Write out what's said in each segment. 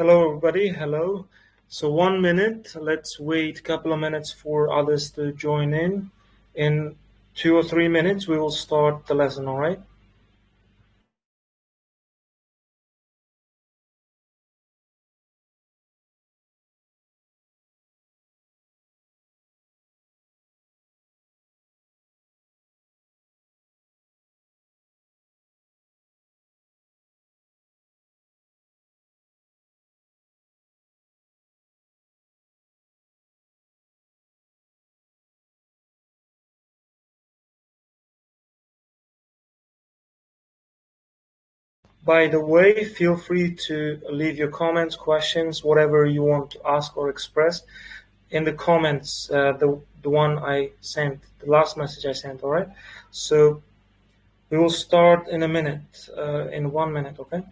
Hello, everybody. Hello. So 1 minute. Let's wait a couple of minutes for others to join in. In 2 or 3 minutes, we will start the lesson. All right. By the way, feel free to leave your comments, questions, whatever you want to ask or express in the comments. The one I sent, the last message I sent. All right. So we will start in a minute. In 1 minute. Okay.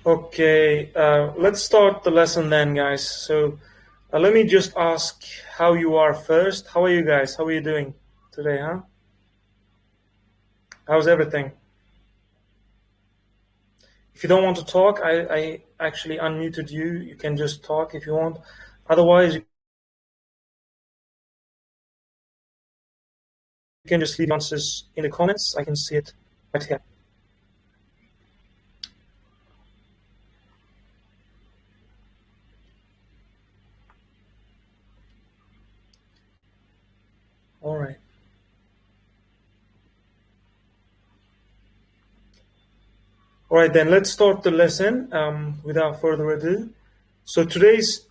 Okay, let's start the lesson then, guys. So let me just ask how you are first. How are you guys? How are you doing today, huh? How's everything? If you don't want to talk, I actually unmuted you. You can just talk if you want. Otherwise, you can just leave answers in the comments. I can see it right here. All right. All right, then let's start the lesson without further ado. So today's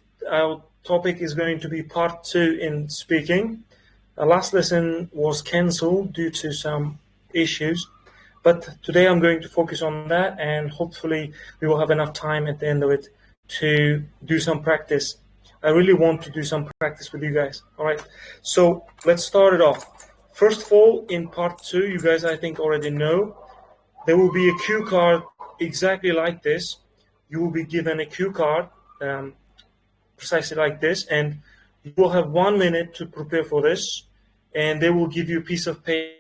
topic is going to be part 2 in speaking. The last lesson was cancelled due to some issues, but today I'm going to focus on that, and hopefully we will have enough time at the end of it to do some practice. I really want to do some practice with you guys. All right, so let's start it off. First of all, in part 2, you guys I think already know, there will be a cue card exactly like this. You will be given a cue card precisely like this, and you will have 1 minute to prepare for this, and they will give you a piece of paper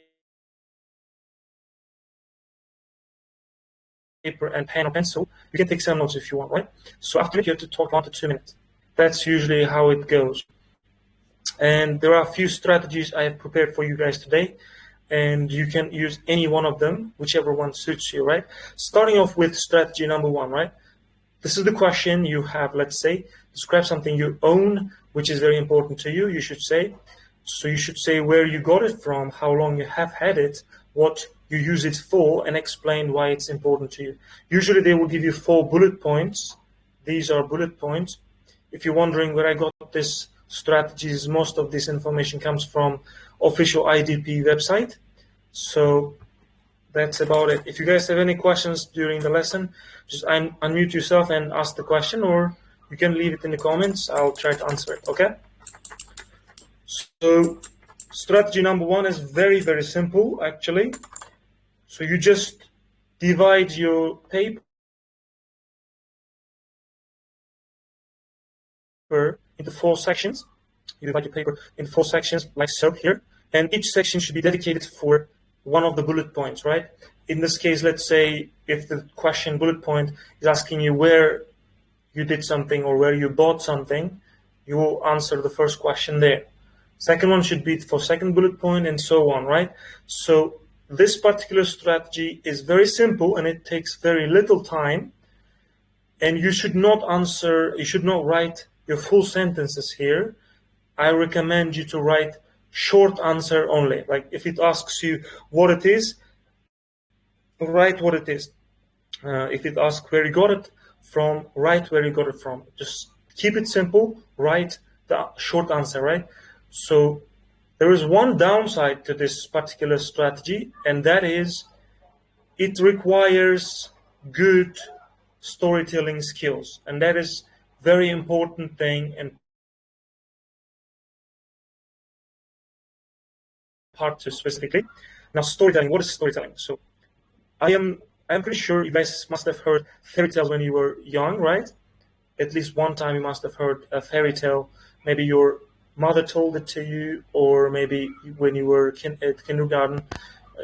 and pen or pencil. You can take some notes if you want, right? So after you have to talk 1 to 2 minutes. That's usually how it goes. And there are a few strategies I have prepared for you guys today, and you can use any one of them, whichever one suits you, right? Starting off with strategy number 1, right? This is the question you have. Let's say, describe something you own, which is very important to you. You should say, so you should say where you got it from, how long you have had it, what you use it for, and explain why it's important to you. Usually they will give you 4 bullet points. These are bullet points. If you're wondering where I got this strategies, most of this information comes from official IDP website. So that's about it. If you guys have any questions during the lesson, just unmute yourself and ask the question, or you can leave it in the comments. I'll try to answer it, okay? So strategy number 1 is very, very simple, actually. So you just divide your paper into 4 sections. You divide your paper into 4 sections, like so here. And each section should be dedicated for one of the bullet points, right? In this case, let's say if the question bullet point is asking you where you did something or where you bought something, you will answer the first question there. Second one should be for second bullet point, and so on, right? So this particular strategy is very simple and it takes very little time, and you should not write your full sentences here. I recommend you to write short answer only. Like if it asks you what it is, write what it is. If it asks where you got it from, write where you got it from. Just keep it simple, write the short answer, right? So There is one downside to this particular strategy, and that is it requires good storytelling skills, and that is very important thing and part two specifically. Now, storytelling. What is storytelling? So, I'm pretty sure you guys must have heard fairy tales when you were young, right? At least one time you must have heard a fairy tale. Maybe your mother told it to you, or maybe when you were at kindergarten,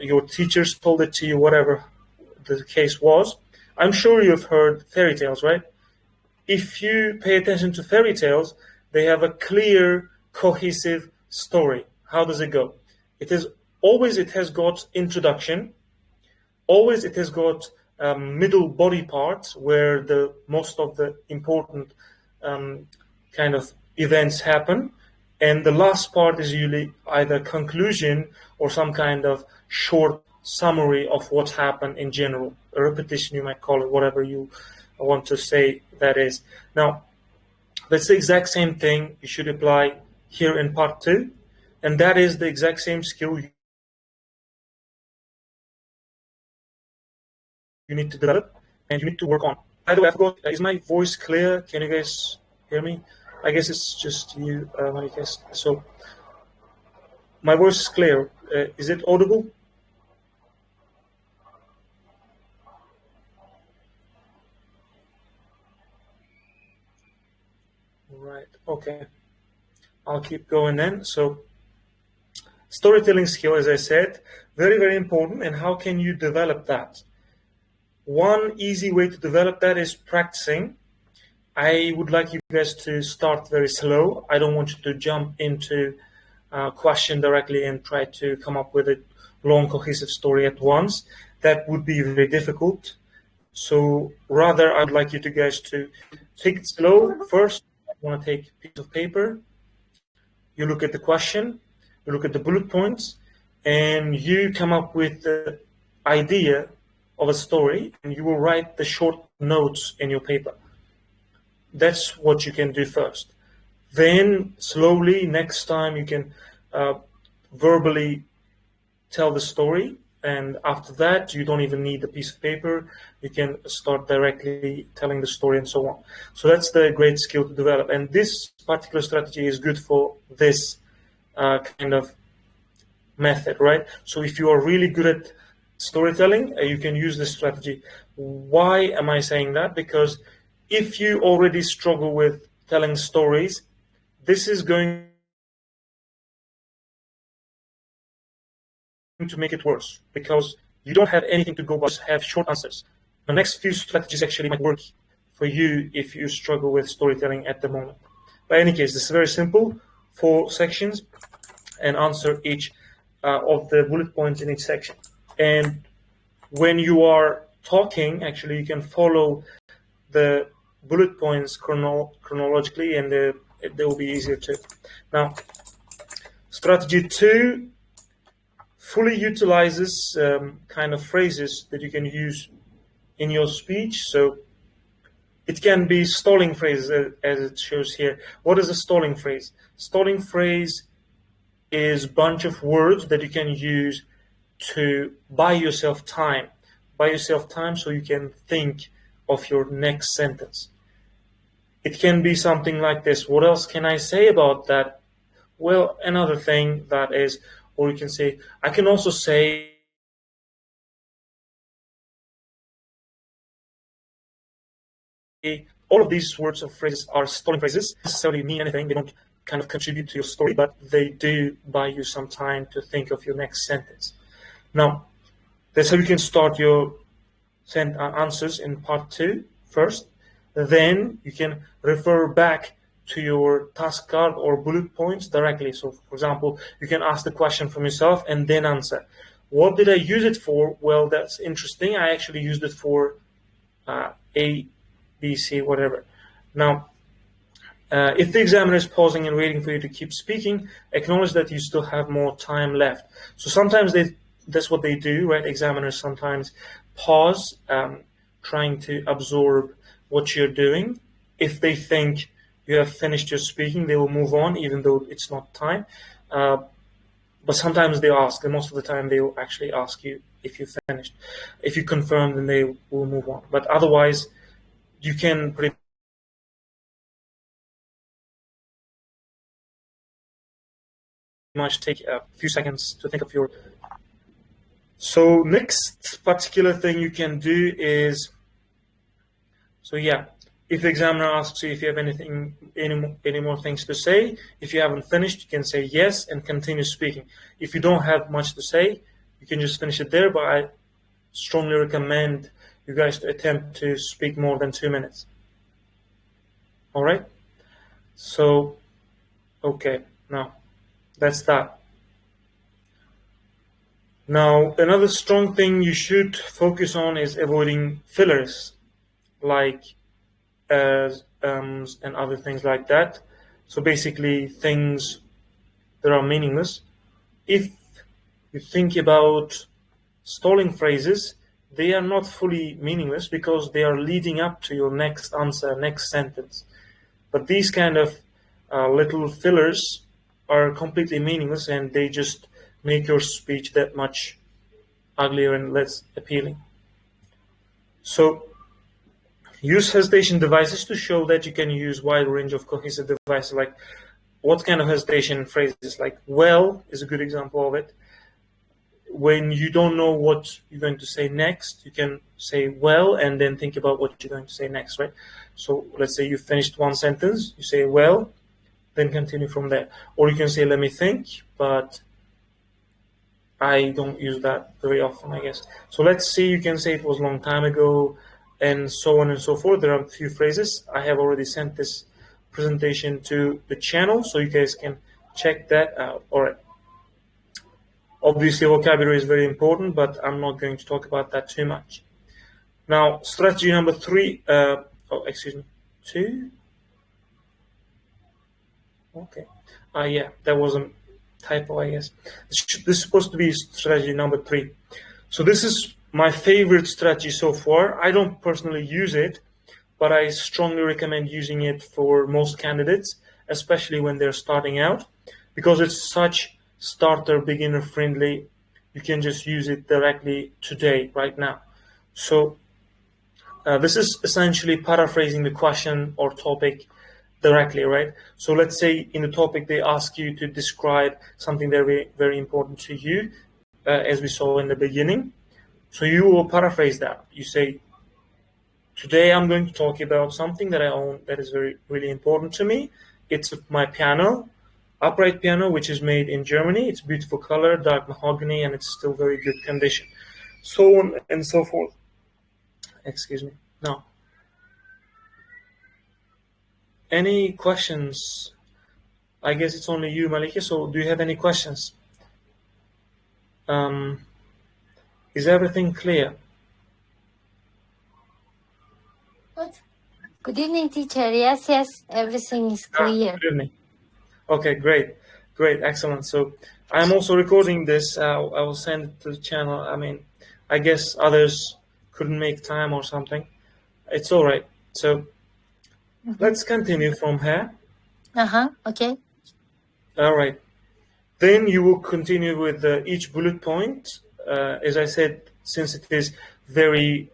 your teachers told it to you, whatever the case was. I'm sure you've heard fairy tales, right? If you pay attention to fairy tales, they have a clear, cohesive story. How does it go? It has got introduction. Always it has got middle body parts where the most of the important kind of events happen, and the last part is usually either conclusion or some kind of short summary of what happened in general, a repetition you might call it, whatever you want to say that is. Now, that's the exact same thing you should apply here in part two, and that is the exact same skill you need to develop and you need to work on. By the way, I forgot, is my voice clear? Can you guys hear me? I guess it's just you, I guess. So, my voice is clear. Is it audible? Right, okay. I'll keep going then. So, storytelling skill, as I said, very, very important. And how can you develop that? One easy way to develop that is practicing. I would like you guys to start very slow. I don't want you to jump into a question directly and try to come up with a long, cohesive story at once. That would be very difficult. So rather, I'd like you guys to take it slow. First, you want to take a piece of paper. You look at the question, you look at the bullet points, and you come up with the idea of a story, and you will write the short notes in your paper. That's what you can do first. Then slowly, next time, you can verbally tell the story, and after that, you don't even need a piece of paper. You can start directly telling the story and so on. So that's the great skill to develop, and this particular strategy is good for this kind of method, right? So if you are really good at storytelling, you can use this strategy. Why am I saying that? Because if you already struggle with telling stories, this is going to make it worse because you don't have anything to go by, just have short answers. The next few strategies actually might work for you if you struggle with storytelling at the moment. But in any case, this is very simple, 4 sections, and answer each of the bullet points in each section. And when you are talking, actually, you can follow the bullet points chronologically, and they will be easier too. Now, strategy 2 fully utilizes kind of phrases that you can use in your speech. So it can be stalling phrases, as it shows here. What is a stalling phrase? Stalling phrase is a bunch of words that you can use to buy yourself time. Buy yourself time so you can think of your next sentence. It can be something like this. What else can I say about that? Well, another thing that is, or you can say, I can also say all of these words or phrases are stalling phrases. They don't necessarily mean anything. They don't kind of contribute to your story, but they do buy you some time to think of your next sentence. Now, that's how you can start your answers in part 2 first. Then you can refer back to your task card or bullet points directly. So, for example, you can ask the question from yourself and then answer. What did I use it for? Well, that's interesting. I actually used it for A, B, C, whatever. Now, if the examiner is pausing and waiting for you to keep speaking, acknowledge that you still have more time left. So sometimes that's what they do, right? Examiners sometimes pause, trying to absorb what you're doing. If they think you have finished your speaking, they will move on, even though it's not time. But sometimes they ask, and most of the time they will actually ask you if you finished. If you confirm, then they will move on. But otherwise, you can pretty much take a few seconds to think of your. So next particular thing you can do is, so yeah, if the examiner asks you if you have any more things to say, if you haven't finished, you can say yes and continue speaking. If you don't have much to say, you can just finish it there, but I strongly recommend you guys to attempt to speak more than 2 minutes. All right? So, okay, now that's that. Now, another strong thing you should focus on is avoiding fillers, like as, and other things like that. So basically things that are meaningless. If you think about stalling phrases, they are not fully meaningless because they are leading up to your next answer, next sentence. But these kind of little fillers are completely meaningless, and they just make your speech that much uglier and less appealing. So use hesitation devices to show that you can use wide range of cohesive devices. Like what kind of hesitation phrases? Like well is a good example of it. When you don't know what you're going to say next, you can say well and then think about what you're going to say next, right? So let's say you finished one sentence, you say well, then continue from there. Or you can say let me think, but I don't use that very often, I guess. So let's see, you can say it was a long time ago, and so on and so forth. There are a few phrases. I have already sent this presentation to the channel, so you guys can check that out. All right. Obviously, vocabulary is very important, but I'm not going to talk about that too much. Now, strategy number 3, two? Okay. Yeah, that was a typo, I guess. This is supposed to be strategy number 3. So this is my favorite strategy so far. I don't personally use it, but I strongly recommend using it for most candidates, especially when they're starting out, because it's such starter, beginner friendly. You can just use it directly today, right now. So this is essentially paraphrasing the question or topic directly, right? So let's say in the topic they ask you to describe something very, very important to you, as we saw in the beginning. So you will paraphrase that. You say, today I'm going to talk about something that I own that is really important to me. It's my piano, upright piano, which is made in Germany. It's beautiful color, dark mahogany, and it's still very good condition. So on and so forth. Excuse me. Now, any questions? I guess it's only you, Malika. So do you have any questions? Is everything clear? Good evening, teacher. Yes, everything is clear. Good evening. Okay, great, excellent. So I'm also recording this. I will send it to the channel. I mean, I guess others couldn't make time or something. It's all right. So let's continue from here. Okay. All right. Then you will continue with each bullet point. As I said, since it is very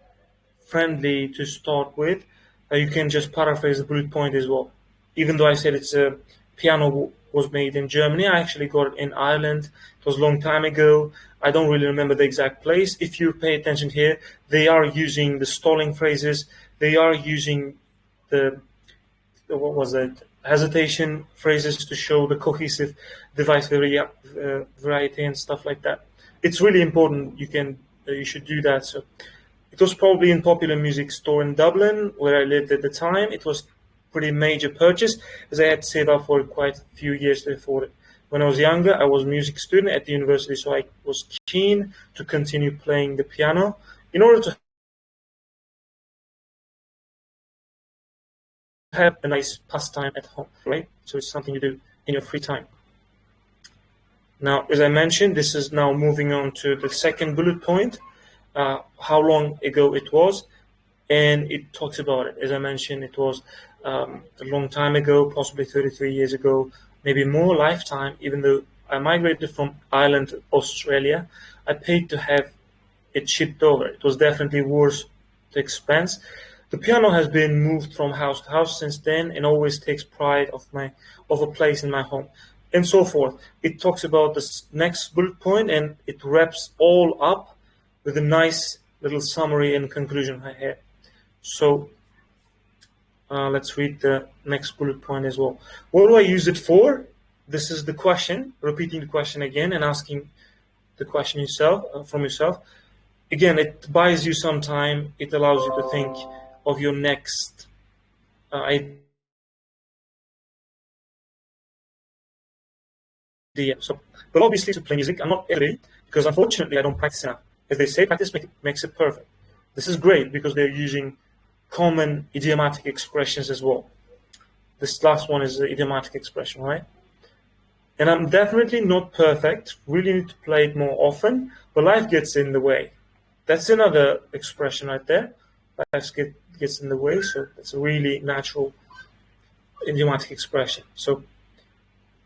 friendly to start with, you can just paraphrase the bullet point as well. Even though I said it's a piano was made in Germany, I actually got it in Ireland. It was a long time ago. I don't really remember the exact place. If you pay attention here, they are using the stalling phrases. They are using the hesitation phrases to show the cohesive device variety and stuff like that. It's really important. You should do that. So it was probably in popular music store in Dublin where I lived at the time. It was pretty major purchase, as I had to save up for quite a few years to afford it. When I was younger, I was a music student at the university, so I was keen to continue playing the piano in order to have a nice pastime at home, right? So it's something you do in your free time. Now, as I mentioned, this is now moving on to the second bullet point, how long ago it was, and it talks about it. As I mentioned, it was a long time ago, possibly 33 years ago, maybe more, lifetime, even though I migrated from Ireland to Australia, I paid to have it shipped over. It was definitely worth the expense. The piano has been moved from house to house since then and always takes pride of a place in my home, and so forth. It talks about this next bullet point and it wraps all up with a nice little summary and conclusion I have. So let's read the next bullet point as well. What do I use it for? This is the question, repeating the question again and asking the question from yourself. Again, it buys you some time. It allows you to think of your next idea. So, but obviously to play music, I'm not every day because unfortunately I don't practice enough. As they say, practice makes it perfect. This is great because they're using common idiomatic expressions as well. This last one is the idiomatic expression, right? And I'm definitely not perfect, really need to play it more often, but life gets in the way. That's another expression right there. Life gets in the way, so it's a really natural idiomatic expression. So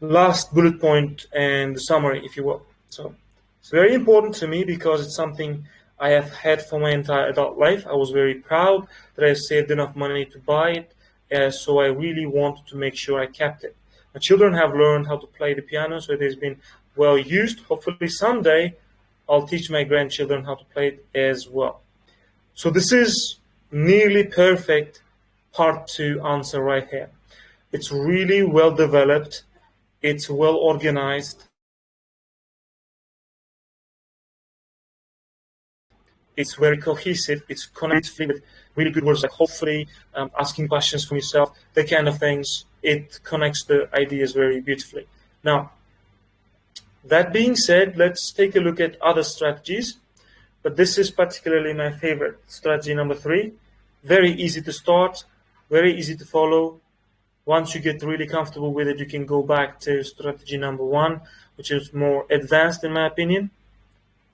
last bullet point and the summary, if you will. So it's very important to me because it's something I have had for my entire adult life. I was very proud that I saved enough money to buy it, so I really wanted to make sure I kept it. My children have learned how to play the piano, so it has been well used. Hopefully someday I'll teach my grandchildren how to play it as well. So this is nearly perfect part 2 answer right here. It's really well developed. It's well organized. It's very cohesive. It's connected with really good words like hopefully, asking questions from yourself, that kind of things. It connects the ideas very beautifully. Now, that being said, let's take a look at other strategies. But this is particularly my favorite, strategy number 3. Very easy to start, very easy to follow. Once you get really comfortable with it, you can go back to strategy number 1, which is more advanced in my opinion.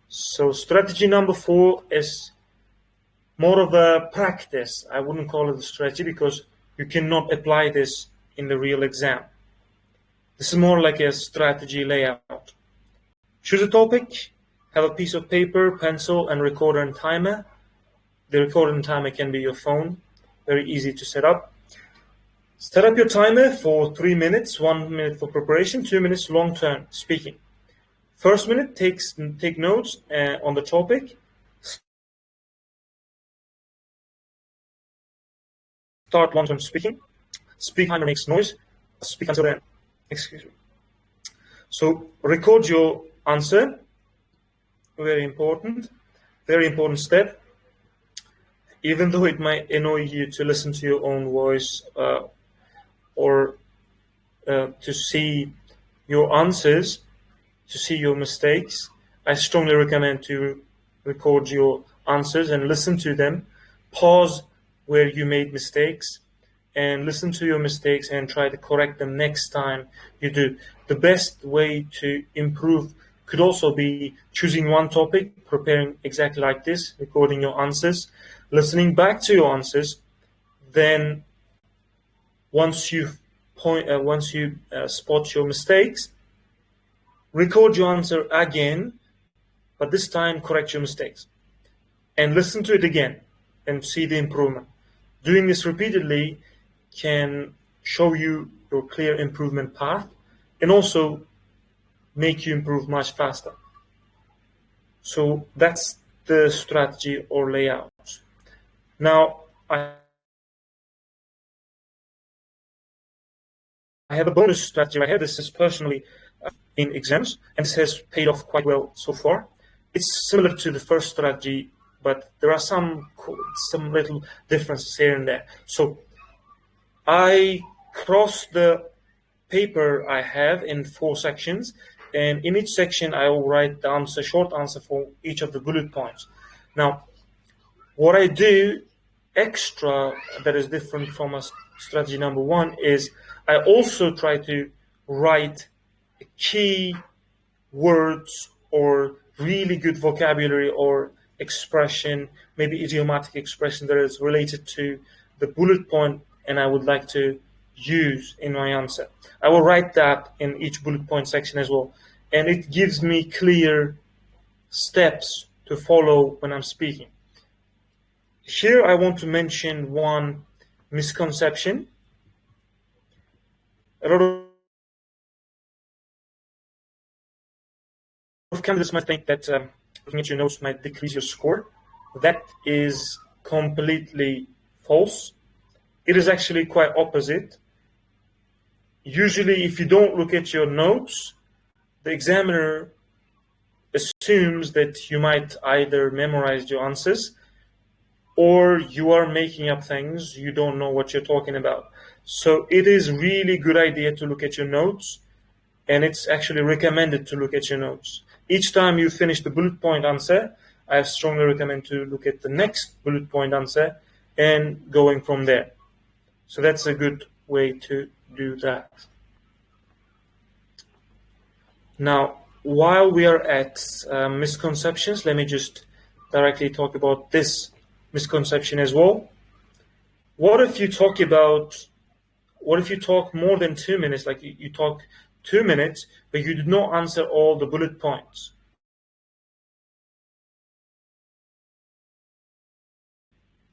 So strategy number 4 is more of a practice. I wouldn't call it a strategy because you cannot apply this in the real exam. This is more like a strategy layout. Choose a topic, have a piece of paper, pencil, and recorder and timer. The recorder and timer can be your phone. Very easy to set up. Set up your timer for 3 minutes, 1 minute for preparation, 2 minutes long-term speaking. First minute, take notes on the topic. Start long-term speaking. Speak timer makes noise. Speak until then. Excuse me. So record your answer. Very important step. Even though it might annoy you to listen to your own voice or to see your answers, to see your mistakes, I strongly recommend to record your answers and listen to them. Pause where you made mistakes and listen to your mistakes and try to correct them next time you do. The best way to improve could also be choosing one topic, preparing exactly like this, recording your answers, listening back to your answers. Then once you spot your mistakes, record your answer again, but this time correct your mistakes. And listen to it again and see the improvement. Doing this repeatedly can show you your clear improvement path and also make you improve much faster. So that's the strategy or layout. Now, I have a bonus strategy right here. This is personally in exams, and this has paid off quite well so far. It's similar to the first strategy, but there are some little differences here and there. So I cross the paper I have in 4 sections, and in each section I will write the answer, short answer for each of the bullet points. Now, what I do extra that is different from a strategy number 1 is I also try to write key words or really good vocabulary or expression, maybe idiomatic expression that is related to the bullet point and I would like to use in my answer. I will write that in each bullet point section as well. and it gives me clear steps to follow when I'm speaking. Here I want to mention one misconception. A lot of candidates might think that looking at your notes might decrease your score. That is completely false. It is actually quite opposite. Usually, if you don't look at your notes, the examiner assumes that you might either memorize your answers or you are making up things, you don't know what you're talking about. So it is really good idea to look at your notes, and it's actually recommended to look at your notes. Each time you finish the bullet point answer, I strongly recommend to look at the next bullet point answer and going from there. So that's a good way to do that. Now, while we are at misconceptions, let me just directly talk about this misconception as well. What if you talk more than 2 minutes, like you talk 2 minutes, but you did not answer all the bullet points?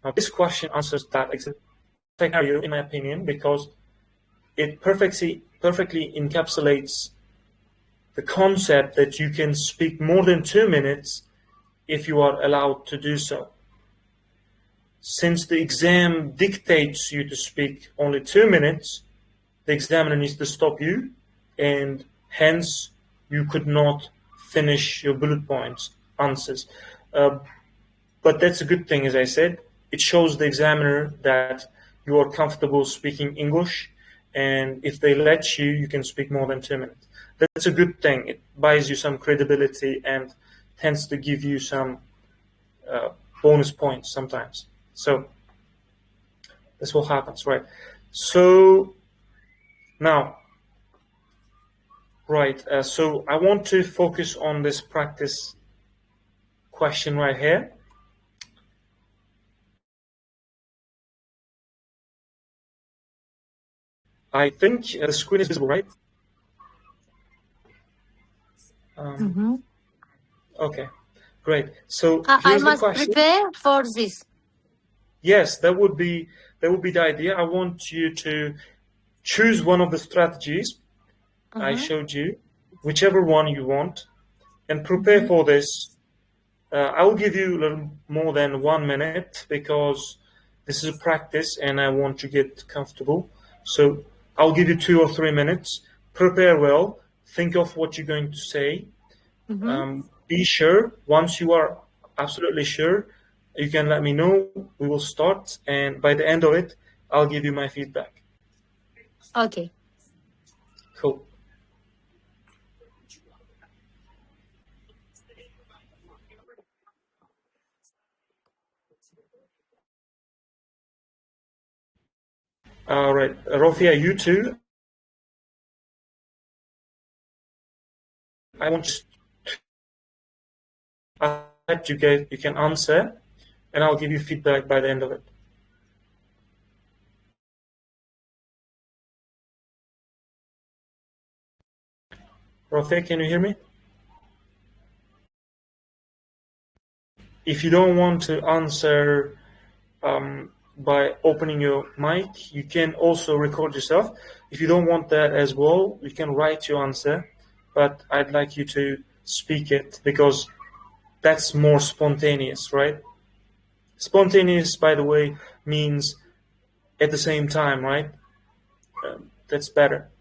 Now, this question answers that exact scenario, in my opinion, because it perfectly encapsulates the concept that you can speak more than 2 minutes if you are allowed to do so. Since the exam dictates you to speak only 2 minutes, the examiner needs to stop you, and hence you could not finish your bullet points answers. But that's a good thing, as I said. It shows the examiner that you are comfortable speaking English, and if they let you, you can speak more than 2 minutes. That's a good thing. It buys you some credibility and tends to give you some bonus points sometimes. So that's what happens, right? So now, right, so I want to focus on this practice question right here. I think the screen is visible, right? Okay, great. So I here's the must question. prepare for this. Yes, that would be the idea. I want you to choose one of the strategies I showed you, whichever one you want, and prepare for this. I will give you a little more than 1 minute because this is a practice and I want to get comfortable. So I'll give you 2 or 3 minutes. Prepare well. Think of what you're going to say. Be sure. Once you are absolutely sure, you can let me know. We will start, and by the end of it, I'll give you my feedback. Okay. Cool. All right, Rofia, you too. I want that you can answer, and I'll give you feedback by the end of it. Rofia, can you hear me? If you don't want to answer by opening your mic, you can also record yourself. If you don't want that as well, you can write your answer, but I'd like you to speak it because that's more spontaneous, right? Spontaneous, by the way, means at the same time, right? That's better.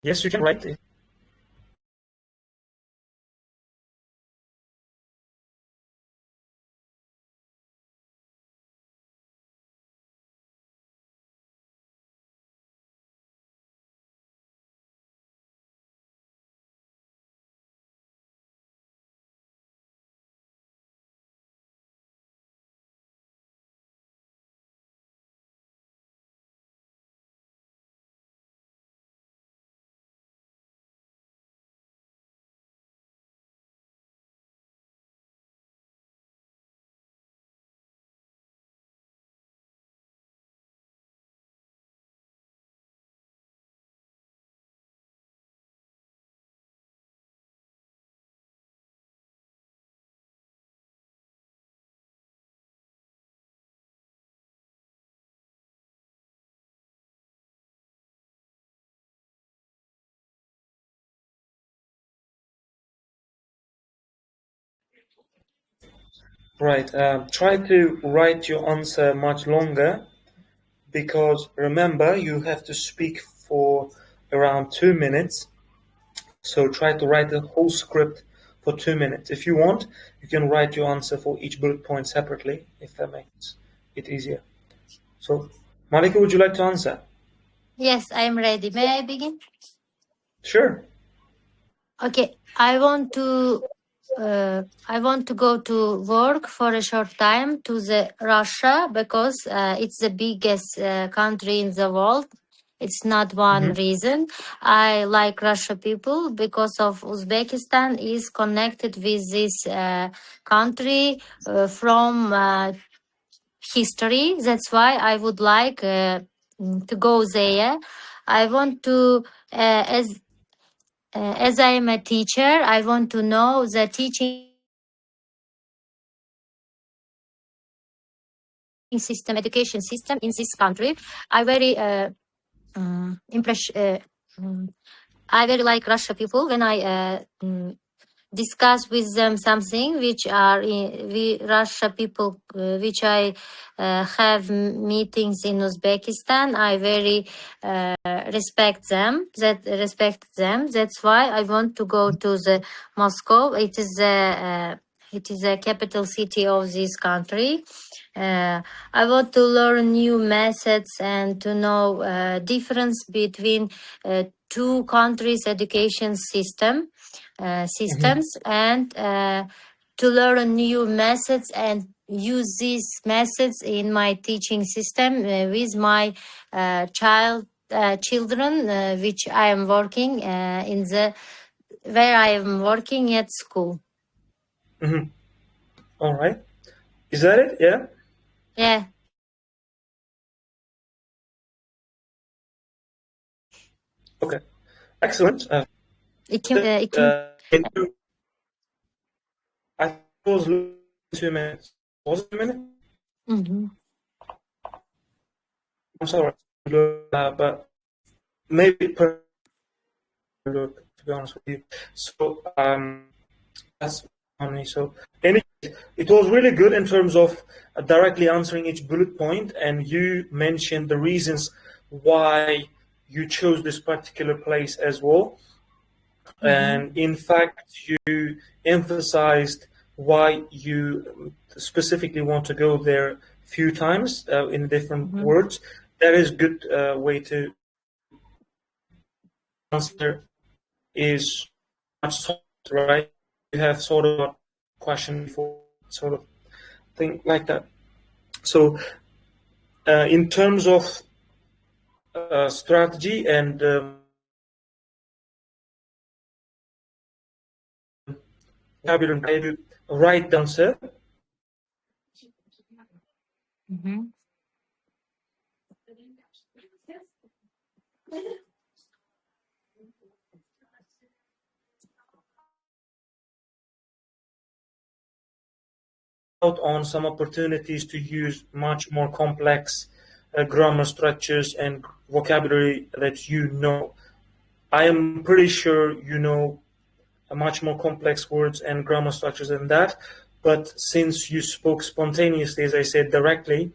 Yes, you can write it. Right. Try to write your answer much longer because remember you have to speak for around 2 minutes. So try to write the whole script for 2 minutes. If you want, you can write your answer for each bullet point separately, if that makes it easier. So, Malika, would you like to answer? Yes, I am ready. May I begin? Sure. Okay, I want to go to work for a short time to the Russia because it's the biggest country in the world. It's not one Mm-hmm. reason. I like Russia people because of Uzbekistan is connected with this country from history. That's why I would like to go there. I want to as I am a teacher, I want to know the teaching system, education system in this country. I very I very like Russia people when I discuss with them something which are we Russia people which I have meetings in Uzbekistan. I very respect them. That's why I want to go to the Moscow. It is the capital city of this country. I want to learn new methods and to know difference between two countries' education systems and to learn new methods and use these methods in my teaching system with my children which I am working in the where I am working at school. Mm-hmm. All right. Is that it? Yeah. Yeah. Okay. Excellent. İki, iki, I thought it was 2 minutes. Was it a minute? Mhm. I'm sorry, but maybe per look, to be honest with you. So that's funny. So anyway, it was really good in terms of directly answering each bullet point, and you mentioned the reasons why you chose this particular place as well. And in fact, you emphasized why you specifically want to go there a few times in different words. That is good way to answer is much right. You have sort of a question before sort of thing like that. So in terms of strategy and vocabulary, write down, sir. Out on some opportunities to use much more complex grammar structures and vocabulary that you know. I am pretty sure you know much more complex words and grammar structures than that. But since you spoke spontaneously, as I said directly,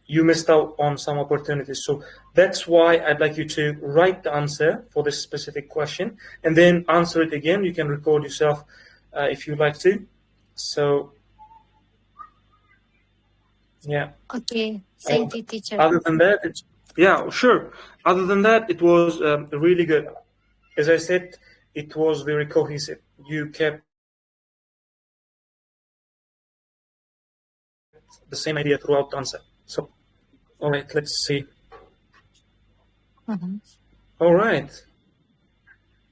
you missed out on some opportunities. So that's why I'd like you to write the answer for this specific question and then answer it again. You can record yourself if you'd like to. So yeah. Okay. Thank you, teacher. Other than that, yeah, sure. Other than that, it was really good. As I said, it was very cohesive. You kept the same idea throughout the answer. So, all right, let's see. All right,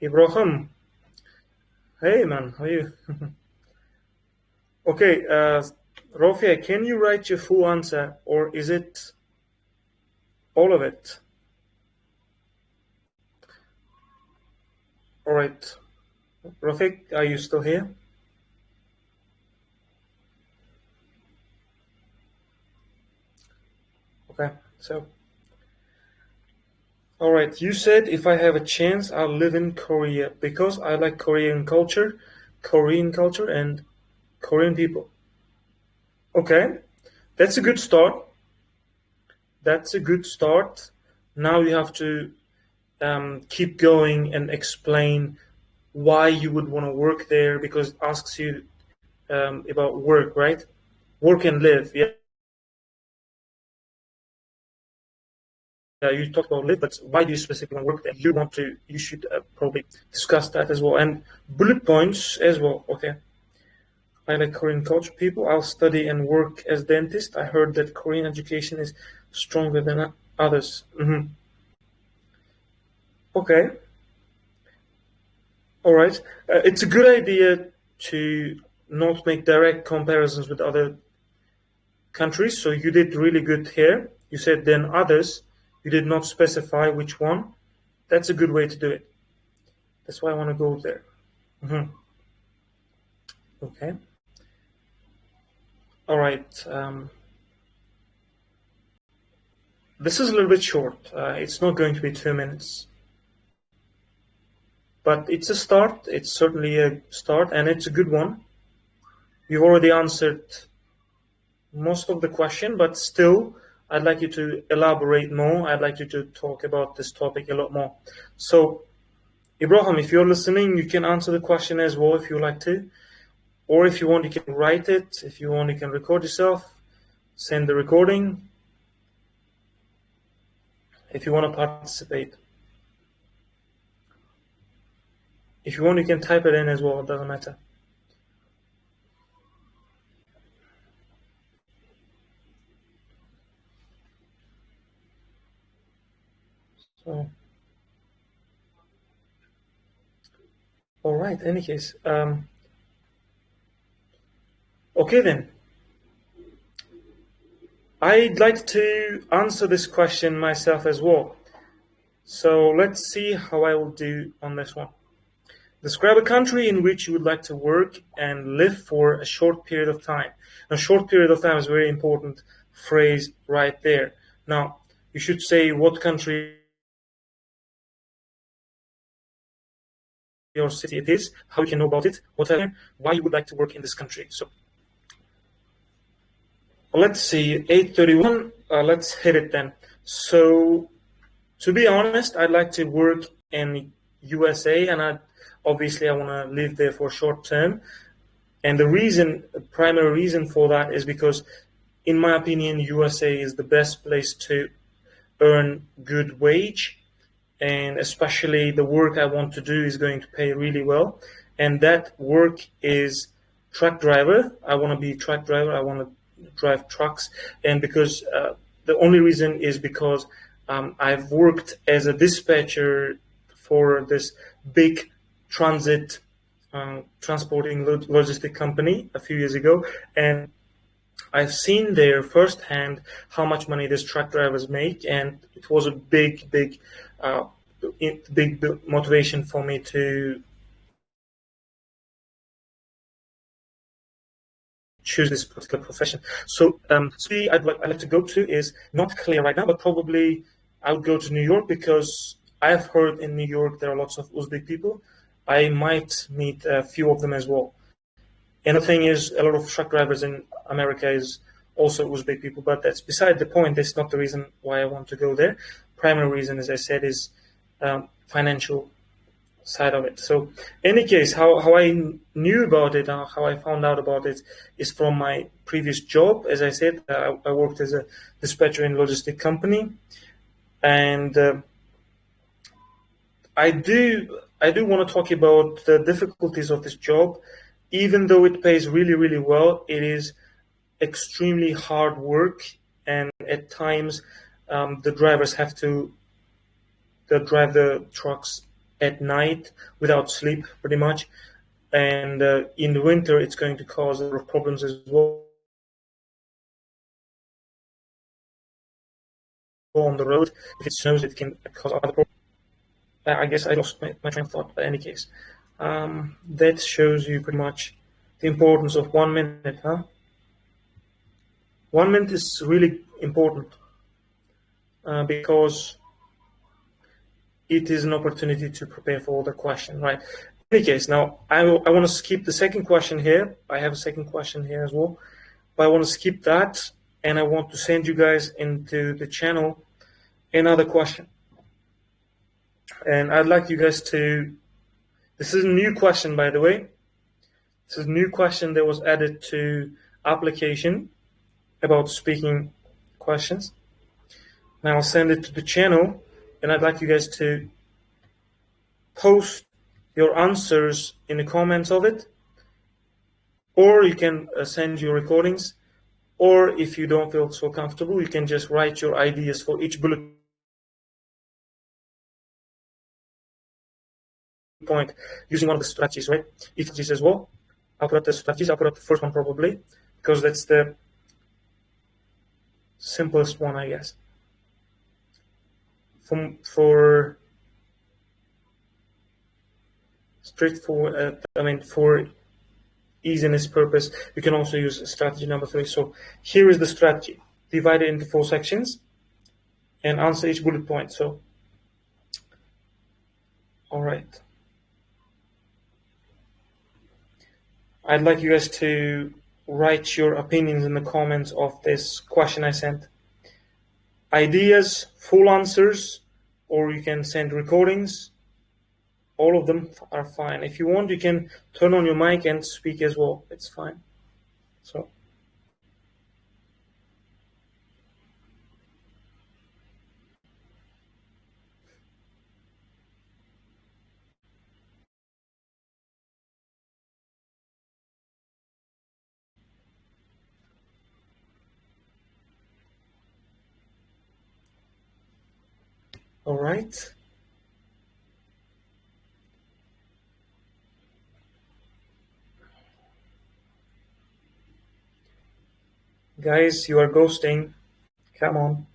Ibrahim. Hey, man, how are you? Okay, Rofia, can you write your full answer, or is it all of it? All right, Rafik, are you still here? Okay, so. All right, you said if I have a chance, I'll live in Korea because I like Korean culture, and Korean people. Okay, that's a good start. That's a good start. Now you have to keep going and explain why you would want to work there, because it asks you about work, right? Work and live. Yeah, you talked about live, but why do you specifically want to work there? You should probably discuss that as well. And bullet points as well. Okay. I like Korean culture people. I'll study and work as dentist. I heard that Korean education is stronger than others. Okay. All right. It's a good idea to not make direct comparisons with other countries. So you did really good here. You said then others. You did not specify which one. That's a good way to do it. That's why I want to go there. Okay. All right. This is a little bit short. It's not going to be 2 minutes. But it's a start. It's certainly a start, and it's a good one. You've already answered most of the question, but still, I'd like you to elaborate more. I'd like you to talk about this topic a lot more. So, Ibrahim, if you're listening, you can answer the question as well if you like to. Or if you want, you can write it. If you want, you can record yourself, send the recording. If you want to participate. If you want, you can type it in as well. It doesn't matter. So, all right. Any case, okay then. I'd like to answer this question myself as well. So let's see how I will do on this one. Describe a country in which you would like to work and live for a short period of time. A short period of time is a very important phrase right there. Now, you should say what country or city it is, how you can know about it, whatever, why you would like to work in this country. So let's see, 8:31. Let's hit it then. So, to be honest, I'd like to work in USA, and obviously I want to live there for short term. And the primary reason for that is because, in my opinion, USA is the best place to earn good wage, and especially the work I want to do is going to pay really well. And that work is truck driver. I want to be a truck driver. I want to drive trucks, and because the only reason is because I've worked as a dispatcher for this big transit transporting logistic company a few years ago, and I've seen there firsthand how much money these truck drivers make, and it was a big motivation for me to choose this particular profession. So, city I'd like to go to is not clear right now, but probably I would go to New York because I've heard in New York there are lots of Uzbek people. I might meet a few of them as well. And the thing is, a lot of truck drivers in America is also Uzbek people, but that's beside the point. That's not the reason why I want to go there. Primary reason, as I said, is financial side of it. So, any case, how I knew about it, how I found out about it, is from my previous job. As I said, I worked as a dispatcher in a logistic company, and I do want to talk about the difficulties of this job. Even though it pays really, really well, it is extremely hard work, and at times the drivers have to drive the trucks at night without sleep, pretty much. And in the winter, it's going to cause a lot of problems as well on the road. If it snows, it can cause other problems. I guess I lost my train of thought, but in any case. That shows you pretty much the importance of 1 minute, huh? 1 minute is really important because it is an opportunity to prepare for the question, right? In any case, now I want to skip the second question here. I have a second question here as well. but I want to skip that, and I want to send you guys into the channel another question. And I'd like you guys to, this is a new question, by the way. This is a new question that was added to application about speaking questions. And I'll send it to the channel, and I'd like you guys to post your answers in the comments of it, or you can send your recordings, or if you don't feel so comfortable, you can just write your ideas for each bullet point using one of the strategies, right? If strategies as well, I'll put up the strategies. I'll put up the first one probably, because that's the simplest one, I guess. For straightforward, for ease in its purpose, you can also use strategy number 3. So here is the strategy, divided into 4 sections, and answer each bullet point. So, all right. I'd like you guys to write your opinions in the comments of this question I sent. Ideas, full answers, or you can send recordings. All of them are fine. If you want, you can turn on your mic and speak as well. It's fine. So, all right. Guys, you are ghosting. Come on.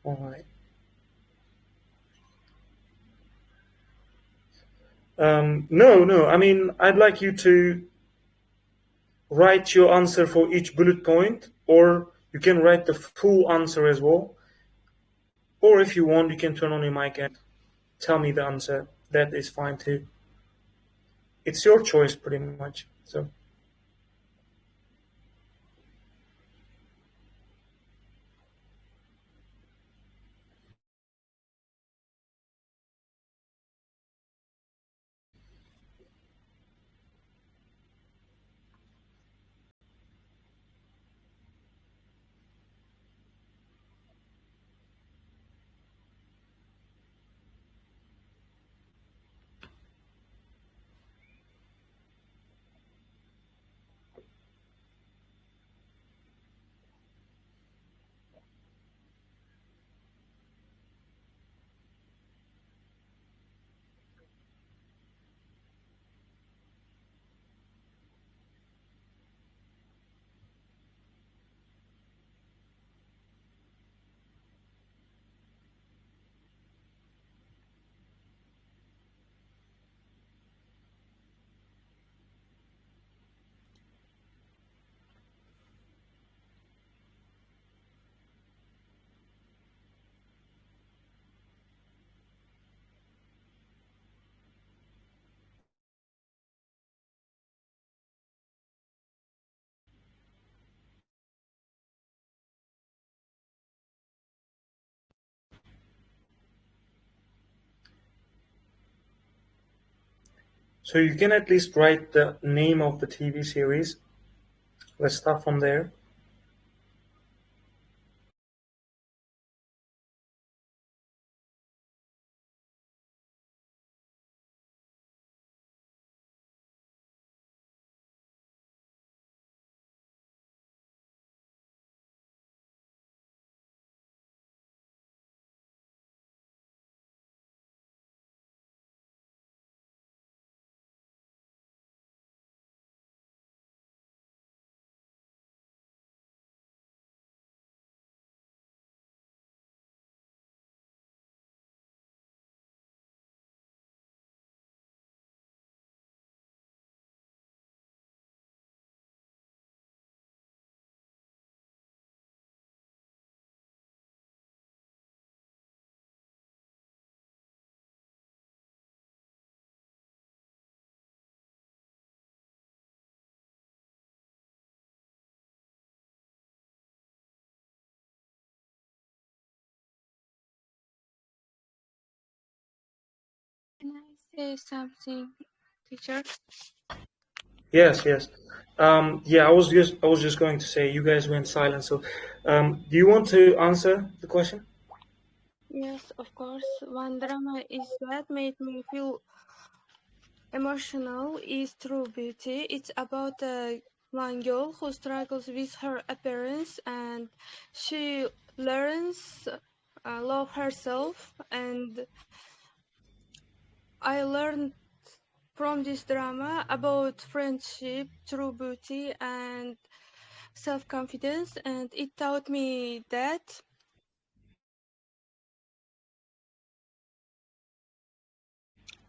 All right. No. I'd like you to write your answer for each bullet point, or you can write the full answer as well. Or if you want, you can turn on your mic and tell me the answer. That is fine too. It's your choice, pretty much. So. So you can at least write the name of the TV series. Let's start from there. say something, teacher? Yes, yes. Yeah, I was just going to say you guys went silent. So, do you want to answer the question? Yes, of course. One drama is that made me feel emotional is True Beauty. It's about a one girl who struggles with her appearance and she learns love herself. And I learned from this drama about friendship, true beauty, and self-confidence, and it taught me that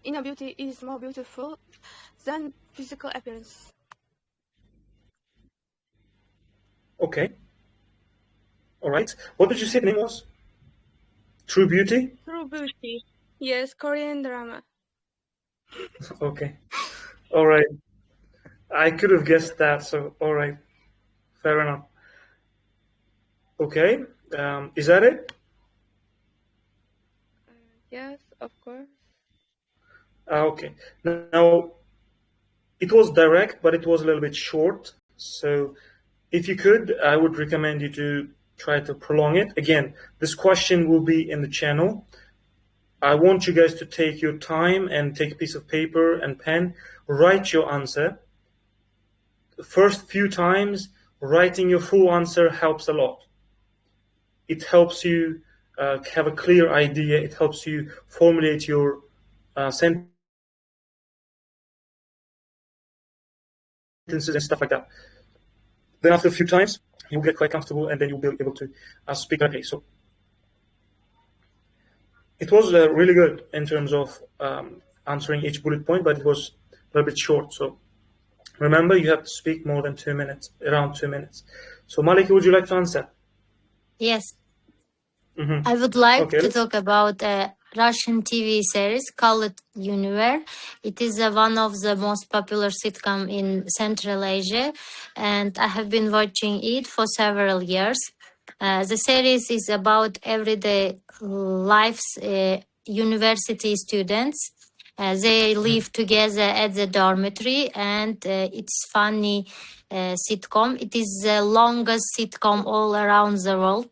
inner beauty is more beautiful than physical appearance. Okay. All right. What did you say the name was? True Beauty? True beauty. Yes, Korean drama. Okay. All right. I could have guessed that. So, all right. Fair enough. Okay. Is that it? Yes, of course. Okay. Now, it was direct, but it was a little bit short. So, if you could, I would recommend you to try to prolong it. Again, this question will be in the channel. I want you guys to take your time and take a piece of paper and pen, write your answer. The first few times, writing your full answer helps a lot. It helps you have a clear idea. It helps you formulate your sentences and stuff like that. Then after a few times, you'll get quite comfortable, and then you'll be able to speak correctly. So it was really good in terms of answering each bullet point, but it was a little bit short. So remember, you have to speak more than 2 minutes, around 2 minutes. So Maliki, would you like to answer? Yes. Mm-hmm. I would like Okay. to talk about a Russian TV series called Univers. It is one of the most popular sitcom in Central Asia, and I have been watching it for several years. The series is about everyday lives university students. They live together at the dormitory, and it's funny sitcom. It is the longest sitcom all around the world.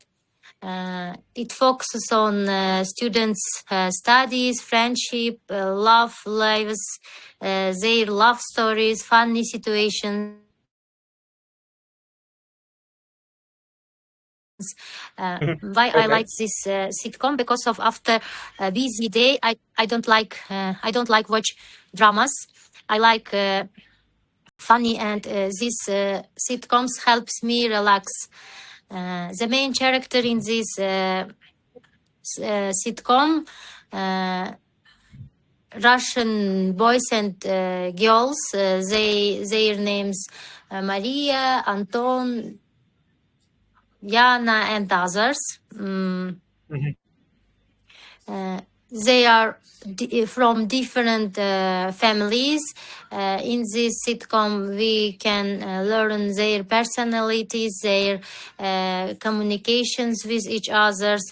It focuses on students' studies, friendship, love lives, their love stories, funny situations. Why I like Okay. this sitcom, because of after a busy day, I don't like watch dramas. I like funny, and this sitcoms helps me relax. The main character in this sitcom, Russian boys and girls. Their names Maria, Anton, Yana, and others. Mm-hmm. They are from different families. In this sitcom, we can learn their personalities, their communications with each others.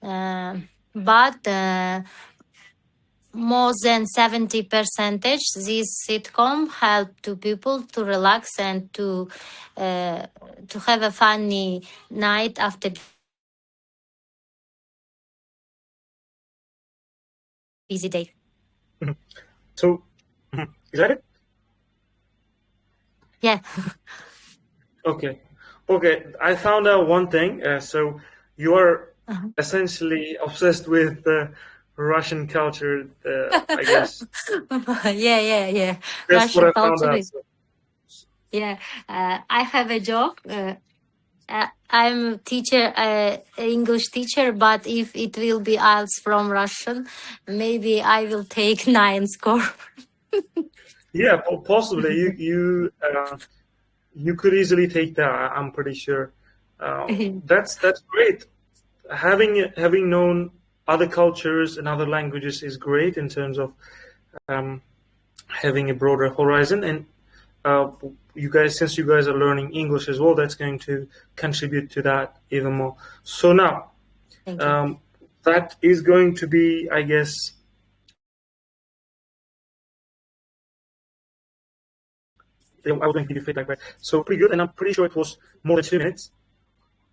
But more than 70 percentage, this sitcom help to people to relax and to have a funny night after busy day. So, is that it? Yeah. Okay. Okay. I found out one thing. So you are Uh-huh. essentially obsessed with Russian culture, I guess. Yeah. That's what Russian I found culture out. is, yeah. I have a joke. I'm a teacher, English teacher, but if it will be IELTS from Russian, maybe I will take 9 score. Yeah, possibly. You could easily take that. I'm pretty sure. That's great. Having known other cultures and other languages is great in terms of um, having a broader horizon. And uh, you guys, since you guys are learning English as well, that's going to contribute to that even more. So now, Thank you. that is going to be, I guess, I was going to give you feedback, right? So pretty good, and I'm pretty sure it was more than 2 minutes.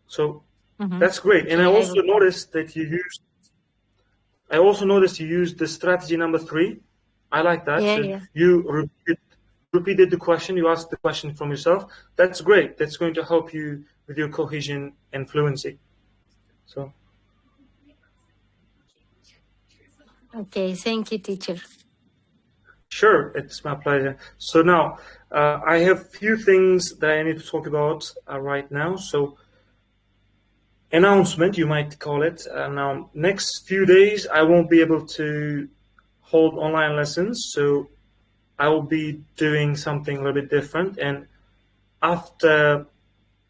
So that's great. And I also noticed that you used. I also noticed you used the strategy number 3. I like that. Yeah, So yeah. you repeated the question. You asked the question from yourself. That's great. That's going to help you with your cohesion and fluency. So. Okay, thank you, teacher. Sure, it's my pleasure. So now, I have few things that I need to talk about right now. So, announcement, you might call it. Now, next few days, I won't be able to hold online lessons. So, I will be doing something a little bit different. And after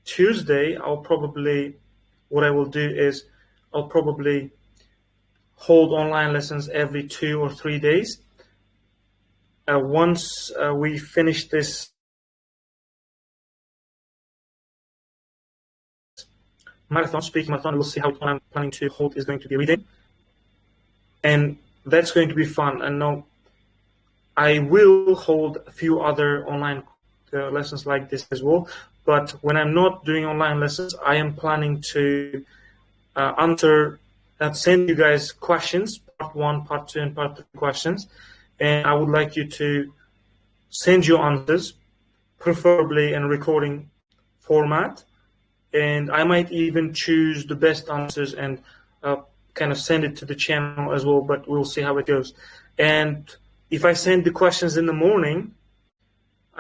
Tuesday, what I will do is I'll probably hold online lessons every 2 or 3 days. Once we finish this speaking marathon, we'll see how I'm planning to hold is going to be reading. And that's going to be fun. And now I will hold a few other online lessons like this as well. But when I'm not doing online lessons, I am planning to send you guys questions, part 1, part 2, and part 3 questions. And I would like you to send your answers, preferably in recording format. And I might even choose the best answers and kind of send it to the channel as well, but we'll see how it goes. And if I send the questions in the morning,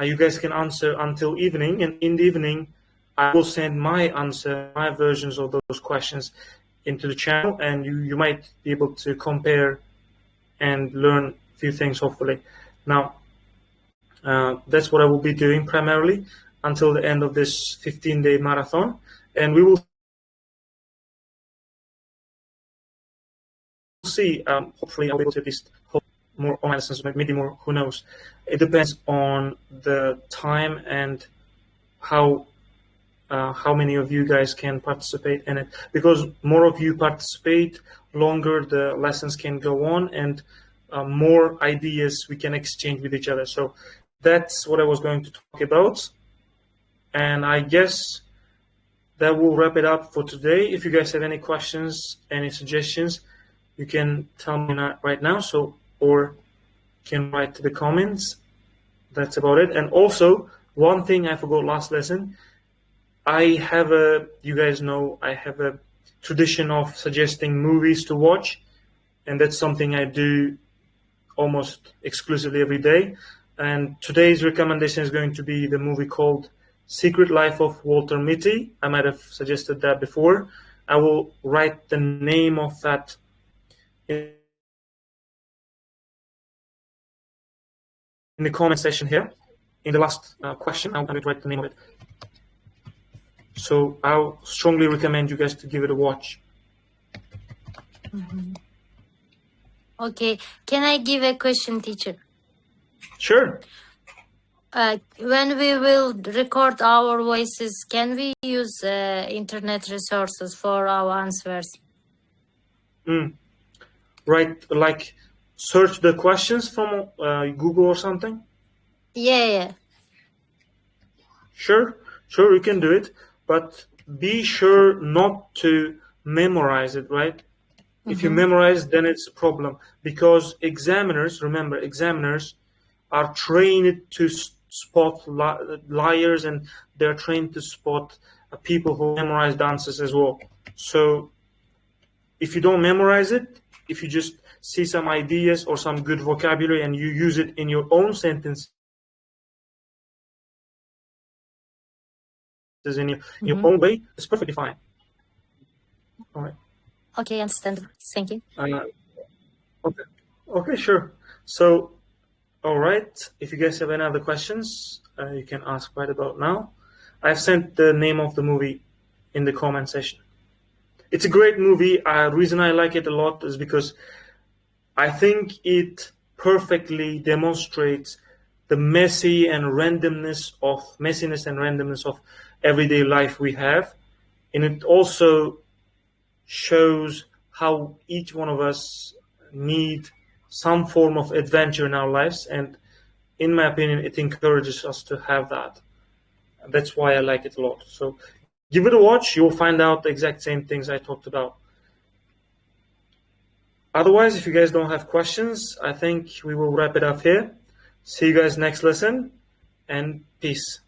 you guys can answer until evening, and in the evening, I will send my versions of those questions into the channel, and you might be able to compare and learn a few things, hopefully. Now, that's what I will be doing primarily until the end of this 15-day marathon, and we will see. Hopefully, I'll be able to at least hold more online lessons, maybe more. Who knows? It depends on the time and how many of you guys can participate in it. Because more of you participate, longer the lessons can go on, and more ideas we can exchange with each other. So that's what I was going to talk about. And I guess that will wrap it up for today. If you guys have any questions, any suggestions, you can tell me right now. Or you can write to the comments. That's about it. And also, one thing I forgot last lesson. You guys know, I have a tradition of suggesting movies to watch, and that's something I do almost exclusively every day. And today's recommendation is going to be the movie called Secret Life of Walter Mitty. I might have suggested that before. I will write the name of that in the comment section here. In the last question, I'm going to write the name of it. So I'll strongly recommend you guys to give it a watch. Okay, can I give a question, teacher? Sure. When we will record our voices, can we use internet resources for our answers? Right, like search the questions from Google or something? Yeah. Sure, you can do it, but be sure not to memorize it, right? If you memorize, then it's a problem, because examiners are trained to spot liars, and they're trained to spot people who memorize answers as well. So if you don't memorize it, if you just see some ideas or some good vocabulary and you use it in your own sentence, in your own way, it's perfectly fine. All right. Okay, understand. Thank you. Okay, sure. So, all right. If you guys have any other questions, you can ask right about now. I've sent the name of the movie in the comment section. It's a great movie. The reason I like it a lot is because I think it perfectly demonstrates the messiness and randomness of everyday life we have, and it also shows how each one of us need some form of adventure in our lives. And in my opinion, it encourages us to have that. That's why I like it a lot. So give it a watch. You'll find out the exact same things I talked about. Otherwise, if you guys don't have questions, I think we will wrap it up here. See you guys next lesson, and peace.